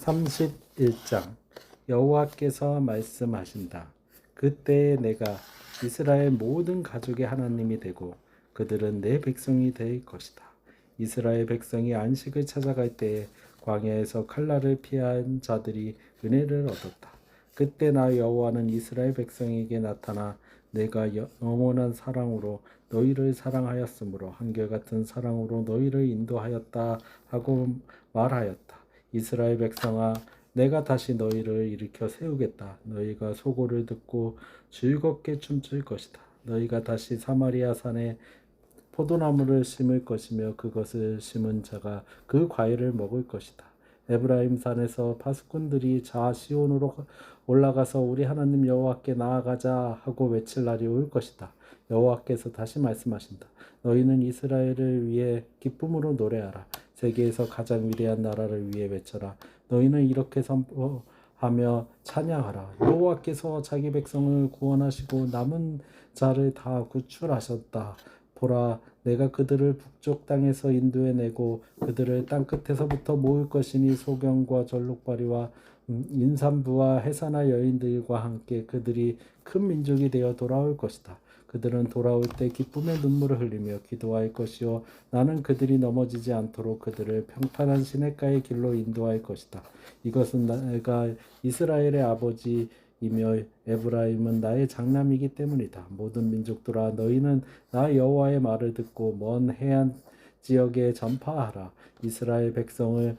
31장 여호와께서 말씀하신다. 그때에 내가 이스라엘 모든 가족의 하나님이 되고 그들은 내 백성이 될 것이다. 이스라엘 백성이 안식을 찾아갈 때에 광야에서 칼날을 피한 자들이 은혜를 얻었다. 그때 나 여호와는 이스라엘 백성에게 나타나 내가 영원한 사랑으로 너희를 사랑하였으므로 한결같은 사랑으로 너희를 인도하였다 하고 말하였다. 이스라엘 백성아, 내가 다시 너희를 일으켜 세우겠다. 너희가 소고를 듣고 즐겁게 춤출 것이다. 너희가 다시 사마리아 산에 포도나무를 심을 것이며 그것을 심은 자가 그 과일을 먹을 것이다. 에브라임 산에서 파수꾼들이 자 시온으로 올라가서 우리 하나님 여호와께 나아가자 하고 외칠 날이 올 것이다. 여호와께서 다시 말씀하신다. 너희는 이스라엘을 위해 기쁨으로 노래하라. 세계에서 가장 위대한 나라를 위해 외쳐라. 너희는 이렇게 선포하며 찬양하라. 여호와께서 자기 백성을 구원하시고 남은 자를 다 구출하셨다. 보라, 내가 그들을 북쪽 땅에서 인도해내고 그들을 땅끝에서부터 모을 것이니 소경과 절룩발이와 인산부와 해사나 여인들과 함께 그들이 큰 민족이 되어 돌아올 것이다. 그들은 돌아올 때 기쁨의 눈물을 흘리며 기도할 것이요 나는 그들이 넘어지지 않도록 그들을 평탄한 시냇가의 길로 인도할 것이다. 이것은 내가 이스라엘의 아버지이며 에브라임은 나의 장남이기 때문이다. 모든 민족들아, 너희는 나 여호와의 말을 듣고 먼 해안 지역에 전파하라. 이스라엘 백성을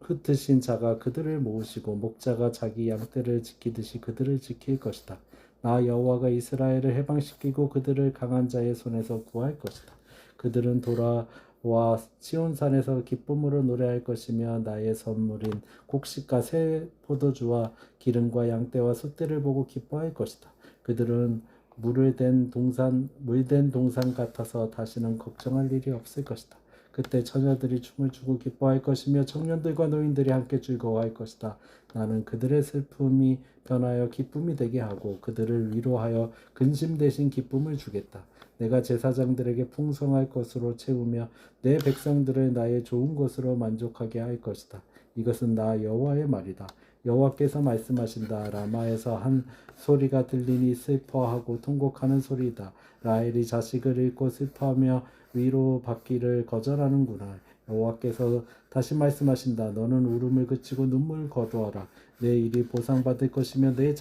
흩으신 자가 그들을 모으시고 목자가 자기 양떼를 지키듯이 그들을 지킬 것이다. 나 여호와가 이스라엘을 해방시키고 그들을 강한 자의 손에서 구할 것이다. 그들은 돌아와 시온산에서 기쁨으로 노래할 것이며 나의 선물인 곡식과 새 포도주와 기름과 양떼와 숫대를 보고 기뻐할 것이다. 그들은 물된 동산 같아서 다시는 걱정할 일이 없을 것이다. 그때 처녀들이 춤을 추고 기뻐할 것이며 청년들과 노인들이 함께 즐거워할 것이다. 나는 그들의 슬픔이 변하여 기쁨이 되게 하고 그들을 위로하여 근심 대신 기쁨을 주겠다. 내가 제사장들에게 풍성할 것으로 채우며 내 백성들을 나의 좋은 것으로 만족하게 할 것이다. 이것은 나 여호와의 말이다. 여호와께서 말씀하신다. 라마에서 한 소리가 들리니 슬퍼하고 통곡하는 소리이다. 라헬이 자식을 잃고 슬퍼하며 위로받기를 거절하는구나. 여호와께서 다시 말씀하신다. 너는 울음을 그치고 눈물을 거두어라. 내 일이 보상받을 것이며 내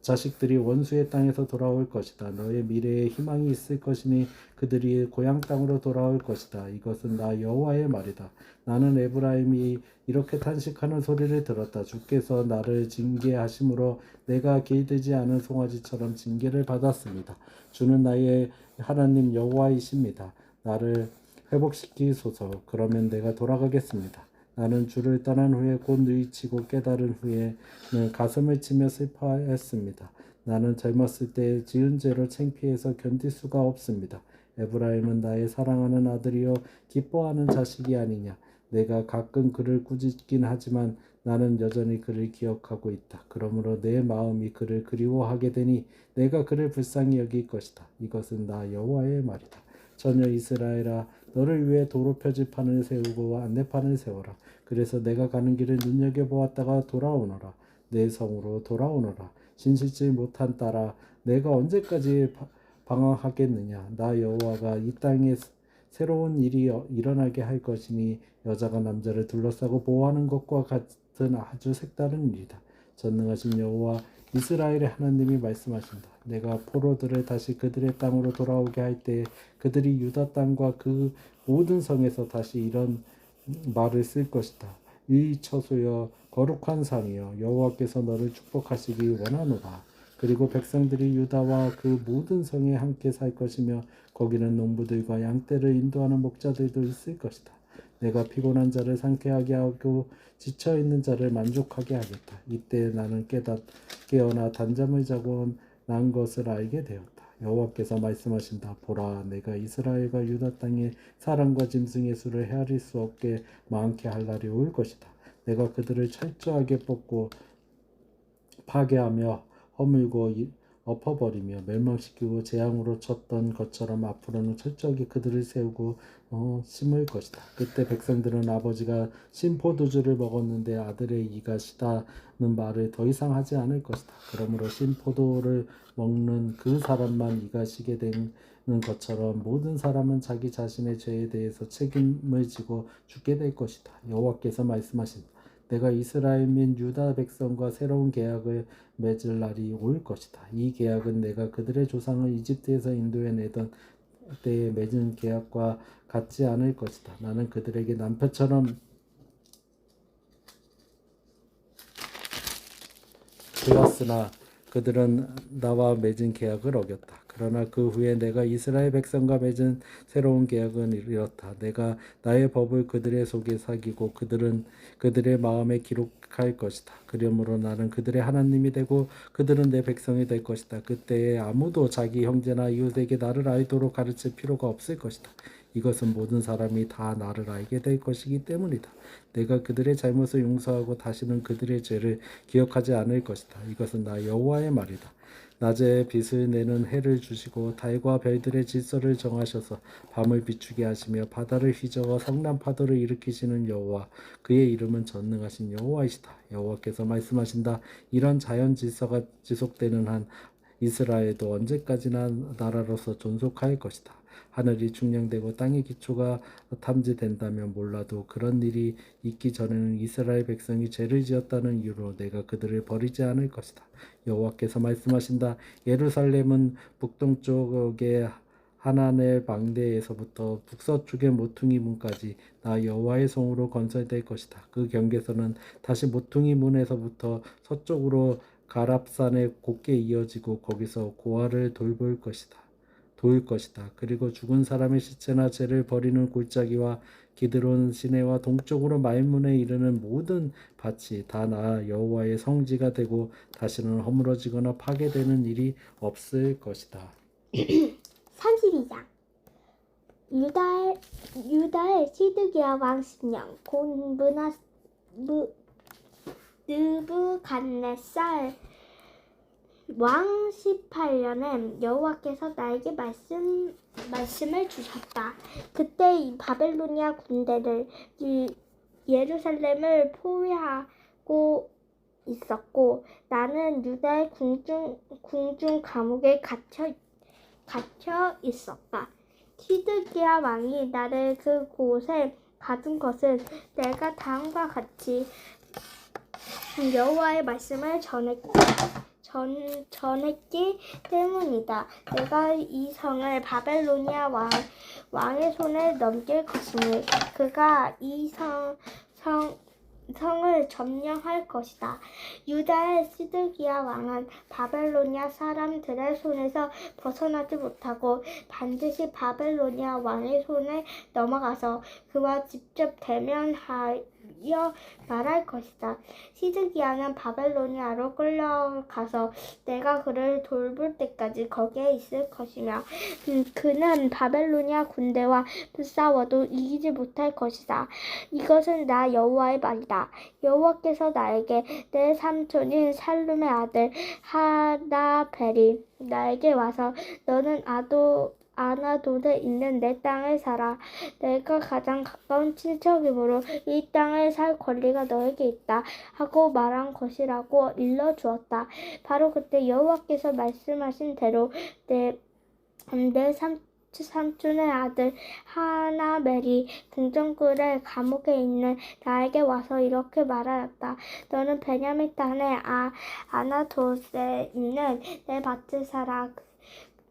자식들이 원수의 땅에서 돌아올 것이다. 너의 미래에 희망이 있을 것이니 그들이 고향 땅으로 돌아올 것이다. 이것은 나 여호와의 말이다. 나는 에브라임이 이렇게 탄식하는 소리를 들었다. 주께서 나를 징계하심으로 내가 길들지 않은 송아지처럼 징계를 받았습니다. 주는 나의 하나님 여호와이십니다. 나를 회복시키소서. 그러면 내가 돌아가겠습니다. 나는 주를 떠난 후에 곧 누이치고 깨달은 후에는 가슴을 치며 슬퍼했습니다. 나는 젊었을 때 지은 죄로 창피해서 견딜 수가 없습니다. 에브라임은 나의 사랑하는 아들이요 기뻐하는 자식이 아니냐. 내가 가끔 그를 꾸짖긴 하지만 나는 여전히 그를 기억하고 있다. 그러므로 내 마음이 그를 그리워하게 되니 내가 그를 불쌍히 여길 것이다. 이것은 나 여호와의 말이다. 전혀 이스라엘아, 너를 위해 도로 표지판을 세우고 안내판을 세워라. 그래서 내가 가는 길을 눈여겨보았다가 돌아오너라. 내 성으로 돌아오너라. 신실지 못한 딸아, 내가 언제까지 방황하겠느냐. 나 여호와가 이 땅에 새로운 일이 일어나게 할 것이니 여자가 남자를 둘러싸고 보호하는 것과 같은 아주 색다른 일이다. 전능하신 여호와 이스라엘의 하나님이 말씀하신다. 내가 포로들을 다시 그들의 땅으로 돌아오게 할 때 그들이 유다 땅과 그 모든 성에서 다시 이런 말을 쓸 것이다. 이 처소여 거룩한 산이여 여호와께서 너를 축복하시기 원하노라. 그리고 백성들이 유다와 그 모든 성에 함께 살 것이며 거기는 농부들과 양떼를 인도하는 목자들도 있을 것이다. 내가 피곤한 자를 상쾌하게 하고 지쳐있는 자를 만족하게 하겠다. 이때 나는 깨어나 단잠을 자고 난 것을 알게 되었다. 여호와께서 말씀하신다. 보라, 내가 이스라엘과 유다 땅에 사람과 짐승의 수를 헤아릴 수 없게 많게 할 날이 올 것이다. 내가 그들을 철저하게 뽑고 파괴하며 허물고 엎어버리며 멸망시키고 재앙으로 쳤던 것처럼 앞으로는 철저히 그들을 세우고 심을 것이다. 그때 백성들은 아버지가 신 포도주를 먹었는데 아들의 이가 시다는 말을 더 이상 하지 않을 것이다. 그러므로 신 포도를 먹는 그 사람만 이가 시게 되는 것처럼 모든 사람은 자기 자신의 죄에 대해서 책임을 지고 죽게 될 것이다. 여호와께서 말씀하신다. 내가 이스라엘 및 유다 백성과 새로운 계약을 맺을 날이 올 것이다. 이 계약은 내가 그들의 조상을 이집트에서 인도해내던 때에 맺은 계약과 같지 않을 것이다. 나는 그들에게 남편처럼 되었으나 그들은 나와 맺은 계약을 어겼다. 그러나 그 후에 내가 이스라엘 백성과 맺은 새로운 계약은 이렇다. 내가 나의 법을 그들의 속에 새기고 그들은 그들의 마음에 기록할 것이다. 그러므로 나는 그들의 하나님이 되고 그들은 내 백성이 될 것이다. 그때에 아무도 자기 형제나 이웃에게 나를 알도록 가르칠 필요가 없을 것이다. 이것은 모든 사람이 다 나를 알게 될 것이기 때문이다. 내가 그들의 잘못을 용서하고 다시는 그들의 죄를 기억하지 않을 것이다. 이것은 나 여호와의 말이다. 낮에 빛을 내는 해를 주시고 달과 별들의 질서를 정하셔서 밤을 비추게 하시며 바다를 휘저어 성난 파도를 일으키시는 여호와, 그의 이름은 전능하신 여호와이시다. 여호와께서 말씀하신다. 이런 자연 질서가 지속되는 한 이스라엘도 언제까지나 나라로서 존속할 것이다. 하늘이 충령되고 땅의 기초가 탐지된다면 몰라도 그런 일이 있기 전에는 이스라엘 백성이 죄를 지었다는 이유로 내가 그들을 버리지 않을 것이다. 여호와께서 말씀하신다. 예루살렘은 북동쪽의 하나넬 방대에서부터 북서쪽의 모퉁이 문까지 나 여호와의 성으로 건설될 것이다. 그 경계선은 다시 모퉁이 문에서부터 서쪽으로 가랍산에 곧게 이어지고 거기서 고아를 돌볼 것이다. 도울 것이다. 그리고 죽은 사람의 시체나 죄를 버리는 골짜기와 기드론 시내와 동쪽으로 말문에 이르는 모든 밭이 다 나 여호와의 성지가 되고 다시는 허물어지거나 파괴되는 일이 없을 것이다. 32장 유다의 시드기야 왕 10년 곧 느부갓네살 왕 18년에 여호와께서 나에게 말씀을 주셨다. 그때 이 바벨로니아 군대를 예루살렘을 포위하고 있었고 나는 유다의 궁중 감옥에 갇혀 있었다. 시드기야 왕이 나를 그곳에 가둔 것은 내가 다음과 같이 여호와의 말씀을 전했기 때문이다. 내가 이 성을 바벨로니아 왕의 손에 넘길 것이니 그가 이 성을 점령할 것이다. 유다의 시드기야 왕은 바벨로니아 사람들의 손에서 벗어나지 못하고 반드시 바벨로니아 왕의 손에 넘어가서 그와 직접 대면하여 말할 것이다. 시드기야는 바벨로니아로 끌려가서 내가 그를 돌볼 때까지 거기에 있을 것이며 그는 바벨로니아 군대와 싸워도 이기지 못할 것이다. 이것은 나 여호와의 말이다. 여호와께서 나에게 내 삼촌인 살룸의 아들 하나벨이 나에게 와서 너는 아나돗에 있는 내 땅을 사라. 내가 가장 가까운 친척이므로 이 땅을 살 권리가 너에게 있다 하고 말한 것이라고 일러주었다. 바로 그때 여호와께서 말씀하신 대로 내 삼촌의 아들 하나벨이 궁정굴의 감옥에 있는 나에게 와서 이렇게 말하였다. 너는 베냐민 땅의 아나돗에 있는 내 밭을 사라.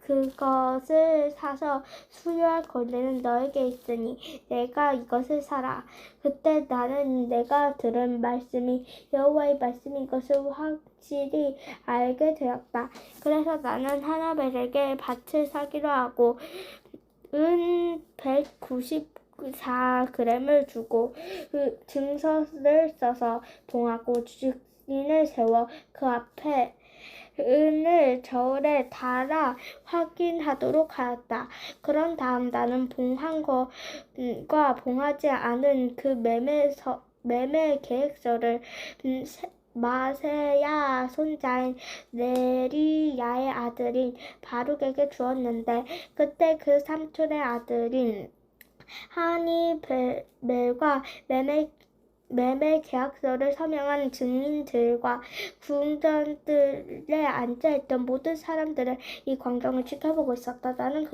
그것을 사서 수유할 권리는 너에게 있으니 내가 이것을 사라. 그때 나는 내가 들은 말씀이 여호와의 말씀인 것을 확실히 알게 되었다. 그래서 나는 하나벨에게 밭을 사기로 하고 은 194g을 주고 증서를 써서 봉하고 주인을 세워 그 앞에 은을 저울에 달아 확인하도록 하였다. 그런 다음 나는 봉한 것과 봉하지 않은 그 매매 계획서를 마세야 손자인 네리야의 아들인 바룩에게 주었는데 그때 그 삼촌의 아들인 하니멜과 매매 계약서를 서명한 증인들과 궁전들에 앉아있던 모든 사람들은 이 광경을 지켜보고 있었다. 나는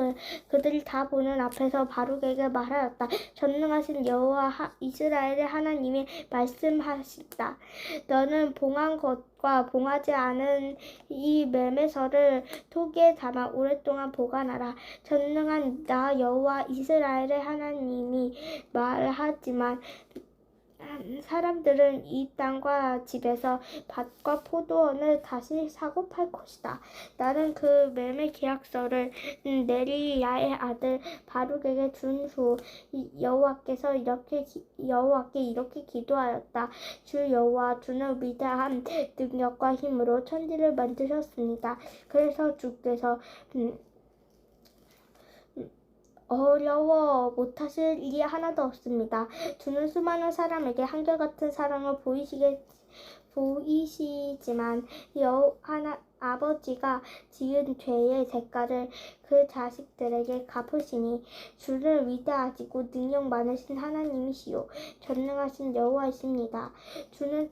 그들이 다 보는 앞에서 바룩에게 말하였다. 전능하신 여호와 이스라엘의 하나님이 말씀하시다. 너는 봉한 것과 봉하지 않은 이 매매서를 토기에 담아 오랫동안 보관하라. 전능한 나 여호와 이스라엘의 하나님이 말하지만 사람들은 이 땅과 집에서 밭과 포도원을 다시 사고 팔 것이다. 나는 그 매매 계약서를 네리야의 아들 바룩에게 준 후 여호와께 이렇게 기도하였다. 주 여호와, 주는 위대한 능력과 힘으로 천지를 만드셨습니다. 그래서 주께서 어려워 못하실 일이 하나도 없습니다. 주는 수많은 사람에게 한결같은 사랑을 보이시지만 아버지가 지은 죄의 대가를 그 자식들에게 갚으시니 주는 위대하시고 능력 많으신 하나님이시요 전능하신 여호와이십니다. 주는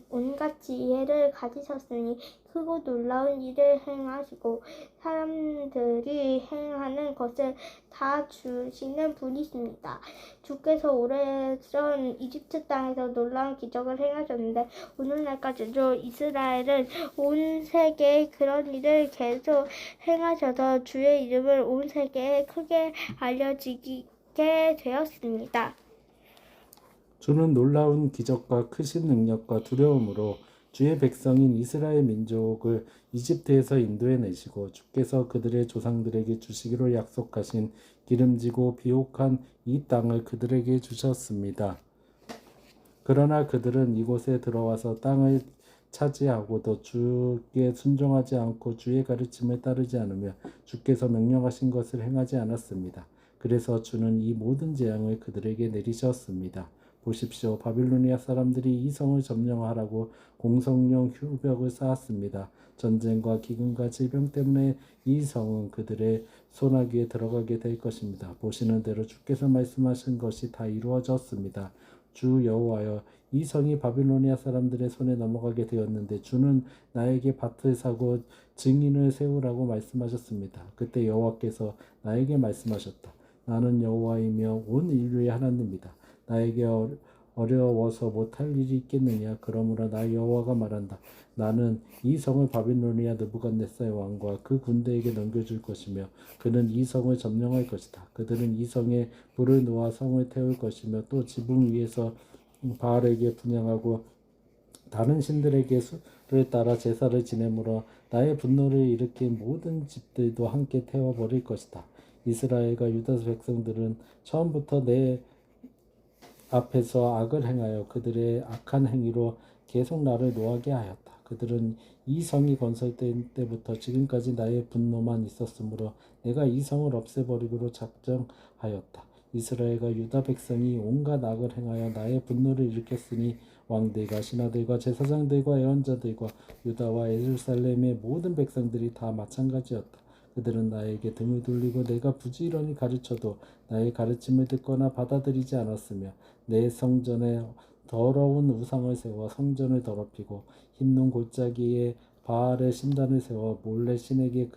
온갖 지혜를 가지셨으니 크고 놀라운 일을 행하시고 사람들이 행하는 것을 다 주시는 분이십니다. 주께서 오래전 이집트 땅에서 놀라운 기적을 행하셨는데 오늘날까지도 이스라엘은 온 세계에 그런 일을 계속 행하셔서 주의 이름을 온 세계에 크게 알려지게 되었습니다. 주는 놀라운 기적과 크신 능력과 두려움으로 주의 백성인 이스라엘 민족을 이집트에서 인도해내시고 주께서 그들의 조상들에게 주시기로 약속하신 기름지고 비옥한 이 땅을 그들에게 주셨습니다. 그러나 그들은 이곳에 들어와서 땅을 차지하고도 주께 순종하지 않고 주의 가르침을 따르지 않으며 주께서 명령하신 것을 행하지 않았습니다. 그래서 주는 이 모든 재앙을 그들에게 내리셨습니다. 보십시오. 바빌로니아 사람들이 이 성을 점령하라고 공성용 휴벽을 쌓았습니다. 전쟁과 기근과 질병 때문에 이 성은 그들의 소나기에 들어가게 될 것입니다. 보시는 대로 주께서 말씀하신 것이 다 이루어졌습니다. 주 여호와여, 이 성이 바빌로니아 사람들의 손에 넘어가게 되었는데 주는 나에게 밭을 사고 증인을 세우라고 말씀하셨습니다. 그때 여호와께서 나에게 말씀하셨다. 나는 여호와이며 온 인류의 하나님이다. 나에게 어려워서 못할 일이 있겠느냐. 그러므로 나 여호와가 말한다. 나는 이 성을 바빌로니아 느부갓네살 왕과 그 군대에게 넘겨줄 것이며 그는 이 성을 점령할 것이다. 그들은 이 성에 불을 놓아 성을 태울 것이며 또 지붕 위에서 바알에게 분향하고 다른 신들에게 수를 따라 제사를 지내므로 나의 분노를 일으킨 모든 집들도 함께 태워버릴 것이다. 이스라엘과 유다 백성들은 처음부터 내 앞에서 악을 행하여 그들의 악한 행위로 계속 나를 노하게 하였다. 그들은 이 성이 건설된 때부터 지금까지 나의 분노만 있었으므로 내가 이 성을 없애버리기로 작정하였다. 이스라엘과 유다 백성이 온갖 악을 행하여 나의 분노를 일으켰으니 왕들과 신하들과 제사장들과 예언자들과 유다와 예루살렘의 모든 백성들이 다 마찬가지였다. 그들은 나에게 등을 돌리고 내가 부지런히 가르쳐도 나의 가르침을 듣거나 받아들이지 않았으며 내 성전에 더러운 우상을 세워 성전을 더럽히고 흰눈 골짜기에 바알의 신단을 세워 몰렉 신에게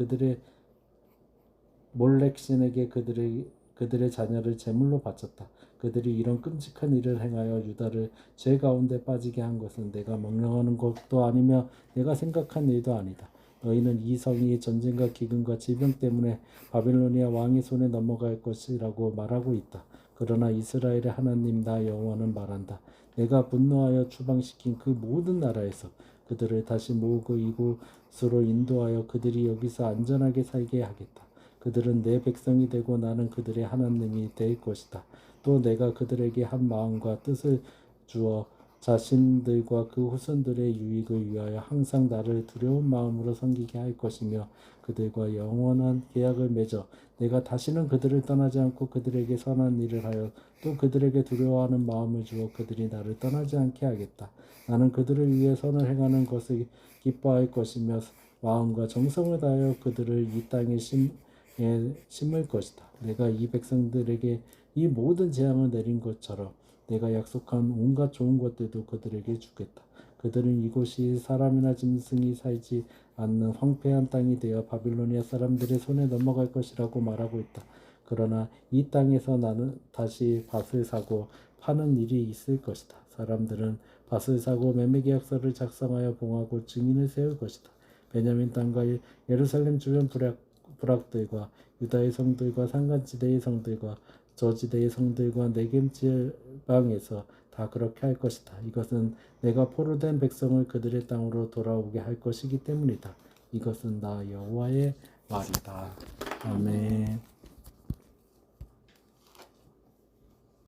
그들의 자녀를 제물로 바쳤다. 그들이 이런 끔찍한 일을 행하여 유다를 죄 가운데 빠지게 한 것은 내가 명령하는 것도 아니며 내가 생각한 일도 아니다. 너희는 이 성이 전쟁과 기근과 질병 때문에 바빌로니아 왕의 손에 넘어갈 것이라고 말하고 있다. 그러나 이스라엘의 하나님 나 여호와는 말한다. 내가 분노하여 추방시킨 그 모든 나라에서 그들을 다시 모으고 이곳으로 인도하여 그들이 여기서 안전하게 살게 하겠다. 그들은 내 백성이 되고 나는 그들의 하나님이 될 것이다. 또 내가 그들에게 한 마음과 뜻을 주어 자신들과 그 후손들의 유익을 위하여 항상 나를 두려운 마음으로 섬기게 할 것이며 그들과 영원한 계약을 맺어 내가 다시는 그들을 떠나지 않고 그들에게 선한 일을 하여 또 그들에게 두려워하는 마음을 주어 그들이 나를 떠나지 않게 하겠다. 나는 그들을 위해 선을 행하는 것을 기뻐할 것이며 마음과 정성을 다하여 그들을 이 땅에 심을 것이다. 내가 이 백성들에게 이 모든 재앙을 내린 것처럼 내가 약속한 온갖 좋은 것들도 그들에게 주겠다. 그들은 이곳이 사람이나 짐승이 살지 않는 황폐한 땅이 되어 바빌로니아 사람들의 손에 넘어갈 것이라고 말하고 있다. 그러나 이 땅에서 나는 다시 밭을 사고 파는 일이 있을 것이다. 사람들은 밭을 사고 매매계약서를 작성하여 봉하고 증인을 세울 것이다. 베냐민 땅과 예루살렘 주변 부락들과 유다의 성들과 산간지대의 성들과 저지대의 성들과 네겝 지방에서 다 그렇게 할 것이다. 이것은 내가 포로된 백성을 그들의 땅으로 돌아오게 할 것이기 때문이다. 이것은 나 여호와의 말이다. 아멘.